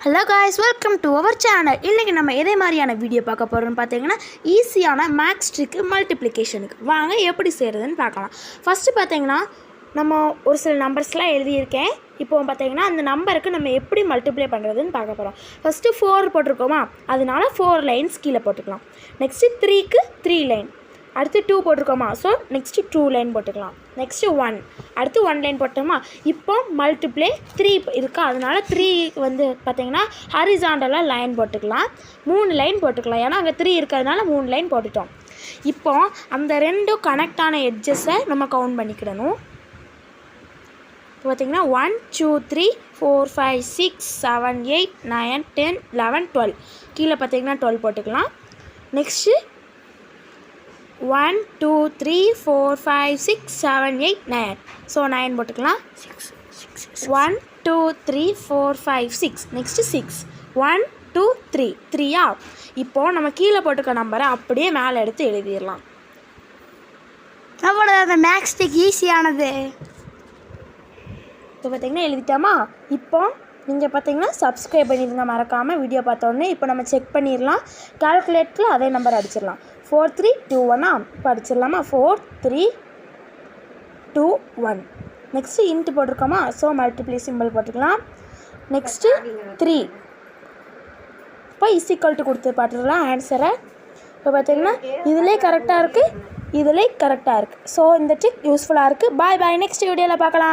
Hello guys, welcome to our channel. இன்றைக்கி நம்ம எதே மாதிரியான வீடியோ பார்க்க போகிறோம்னு பார்த்தீங்கன்னா, ஈஸியான மேக்ஸ் ட்ரிக்கு மல்டிப்ளிகேஷனுக்கு வாங்க எப்படி செய்கிறதுன்னு பார்க்கலாம். ஃபஸ்ட்டு பார்த்தீங்கன்னா, நம்ம ஒரு சில நம்பர்ஸ்லாம் எழுதியிருக்கேன். இப்போ பார்த்தீங்கன்னா அந்த நம்பருக்கு நம்ம எப்படி மல்டிப்ளை பண்ணுறதுன்னு பார்க்க போகிறோம். ஃபஸ்ட்டு 4 போட்டிருக்கோமா, அதனால 4 லைன்ஸ் கீழே போட்டுக்கலாம். நெக்ஸ்ட்டு 3க்கு 3 லைன், அடுத்து 2 போட்டிருக்கோமா, ஸோ நெக்ஸ்ட்டு 2 லைன் போட்டுக்கலாம். நெக்ஸ்ட்டு 1, அடுத்து 1 லைன் போட்டோமா. இப்போ மல்டிப்ளை 3 இருக்கா, அதனால் 3 வந்து பார்த்திங்கன்னா ஹரிசாண்டலாக லைன் போட்டுக்கலாம். 3 லைன் போட்டுக்கலாம், ஏன்னா அங்கே 3 இருக்கிறதுனால 3 லைன் போட்டுட்டோம். இப்போ அந்த ரெண்டும் கனெக்டான எட்ஜஸை நம்ம கவுண்ட் பண்ணிக்கிடணும். இப்போ பார்த்திங்கன்னா 1 2 3 4 5 6 7 8 9 10 11 12, கீழே பார்த்திங்கன்னா 12 போட்டுக்கலாம். நெக்ஸ்ட்டு 1 2 3 4 5 6 7 8 9, ஸோ 9 போட்டுக்கலாம். 1 2 3 4 5 6, நெக்ஸ்ட்டு 6 1 2 3 3யா. இப்போது நம்ம கீழே போட்டுக்க நம்பரை அப்படியே மேலே எடுத்து எழுதிடலாம். அவ்வளோ அந்த மேக்ஸ் ட்ரிக் ஈஸியானது. இப்போ பார்த்திங்கன்னா எழுதிட்டோமா. இப்போ நீங்கள் பார்த்தீங்கன்னா சப்ஸ்கிரைப் பண்ணிடுங்க மறக்காமல் வீடியோ பார்த்தோன்னே. இப்போ நம்ம செக் பண்ணிடலாம். கால்குலேட்டரில் அதே நம்பர் அடிச்சிடலாம். 4 3 2 1, இப்போ அடிச்சிடலாமா. 4 3 2 1, நெக்ஸ்ட்டு இன்ட்டு போட்டிருக்கோமா, ஸோ மல்டிப்ளை சிம்பிள் போட்டுக்கலாம். நெக்ஸ்ட்டு 3, இப்போ = கொடுத்து பார்த்துக்கலாம் ஆன்சரை. இப்போ பார்த்தீங்கன்னா இதிலே கரெக்டாக இருக்குது, இதிலே கரெக்டாக இருக்குது. ஸோ இந்த ட்ரிக் யூஸ்ஃபுல்லாக இருக்குது. பாய் பாய், நெக்ஸ்ட் வீடியோவில் பார்க்கலாம்.